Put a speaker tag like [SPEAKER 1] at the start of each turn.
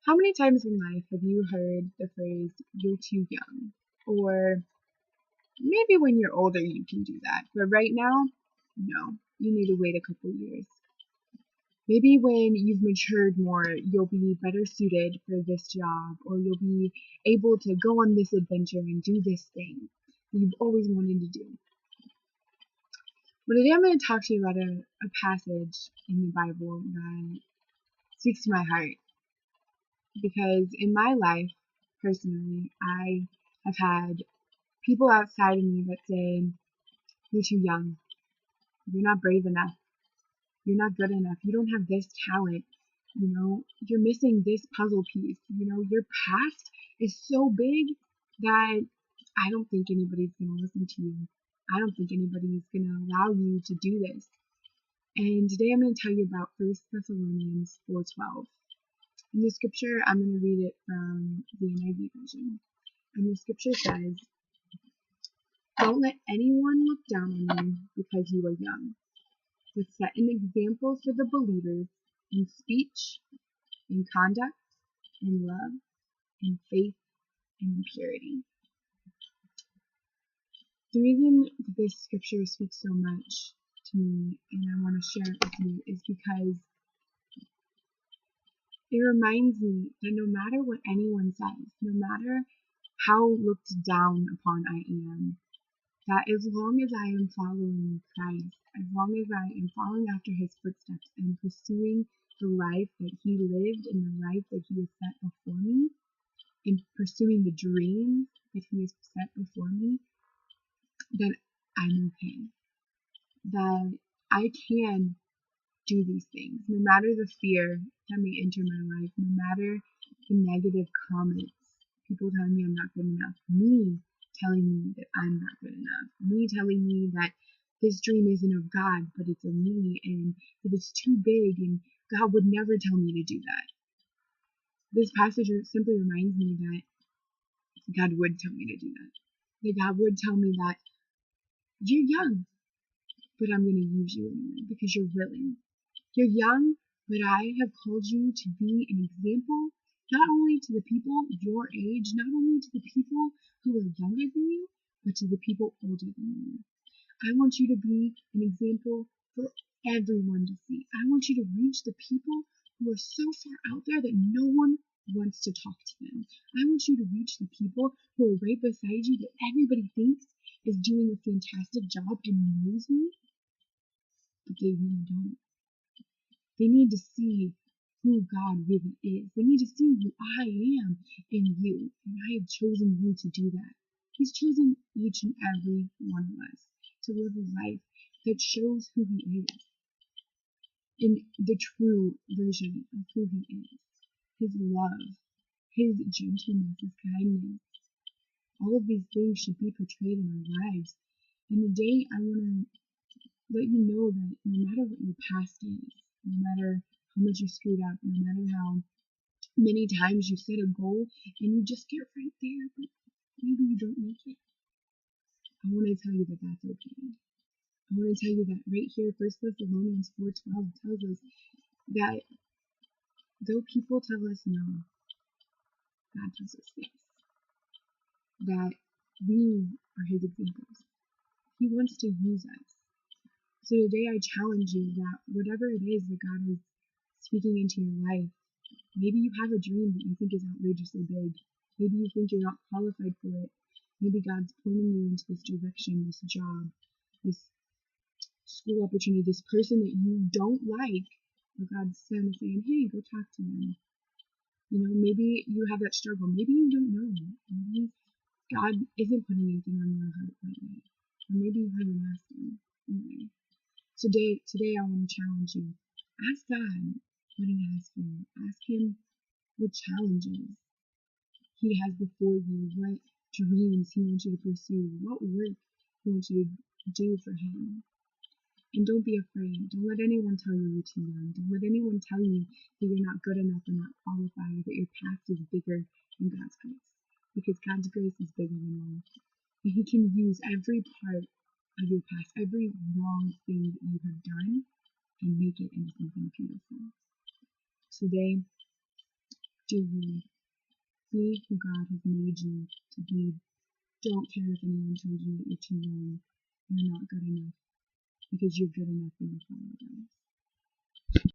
[SPEAKER 1] How many times in life have you heard the phrase, you're too young? Or maybe when you're older you can do that, but right now, no, you need to wait a couple years. Maybe when you've matured more, you'll be better suited for this job, or you'll be able to go on this adventure and do this thing that you've always wanted to do. But today I'm going to talk to you about a passage in the Bible that speaks to my heart. Because in my life, personally, I have had people outside of me that say, you're too young, you're not brave enough, you're not good enough, you don't have this talent, you're missing this puzzle piece, your past is so big that I don't think anybody's going to listen to you. I don't think anybody's going to allow you to do this. And today I'm going to tell you about 1 Thessalonians 4:12. In the scripture, I'm going to read it from the NIV version. And the scripture says, don't let anyone look down on you because you are young, but set an example for the believers in speech, in conduct, in love, in faith, and in purity. The reason that this scripture speaks so much to me, and I want to share it with you, is because it reminds me that no matter what anyone says, no matter how looked down upon I am, that as long as I am following Christ, as long as I am following after his footsteps and pursuing the life that he lived and the life that he has set before me, and pursuing the dreams that he has set before me, then I'm okay. That I can do these things, no matter the fear that may enter my life, no matter the negative comments, people telling me I'm not good enough, me telling me that I'm not good enough, me telling me that this dream isn't of God, but it's of me, and that it's too big, and God would never tell me to do that. This passage simply reminds me that God would tell me to do that. That God would tell me that you're young, but I'm going to use you anyway because you're willing. You're young, but I have called you to be an example, not only to the people your age, not only to the people who are younger than you, but to the people older than you. I want you to be an example for everyone to see. I want you to reach the people who are so far out there that no one wants to talk to them. I want you to reach the people who are right beside you that everybody thinks is doing a fantastic job and knows me, but they really don't. They need to see who God really is. They need to see who I am in you. And I have chosen you to do that. He's chosen each and every one of us to live a life that shows who he is in the true version of who he is. His love, his gentleness, his kindness. All of these things should be portrayed in our lives. And today I want to let you know that no matter what your past is, no matter how much you screwed up, no matter how many times you set a goal and you just get right there, but maybe you don't make it, I want to tell you that that's okay. I want to tell you that right here, 1 Thessalonians 4:12 tells us that though people tell us no, God tells us yes. That we are his examples. He wants to use us. So today I challenge you that whatever it is that God is speaking into your life, maybe you have a dream that you think is outrageously big. Maybe you think you're not qualified for it. Maybe God's pointing you into this direction, this job, this school opportunity, this person that you don't like, but God's saying, hey, go talk to them. Maybe you have that struggle. Maybe you don't know. Maybe God isn't putting anything on your heart right now. Or maybe you haven't asked him. Anyway. So today I want to challenge you. Ask God what he has for you. Ask him what challenges he has before you, what dreams he wants you to pursue, what work he wants you to do for him. And don't be afraid. Don't let anyone tell you you're too young. Don't let anyone tell you that you're not good enough or not qualified, or that your past is bigger than God's grace. Because God's grace is bigger than all. And he can use every part of your past, every wrong thing that you have done, and make it into something beautiful. Today, Do you see who God has made you to be? Don't care if anyone tells you that you're too young, you're not good enough, because you're good enough in the Father.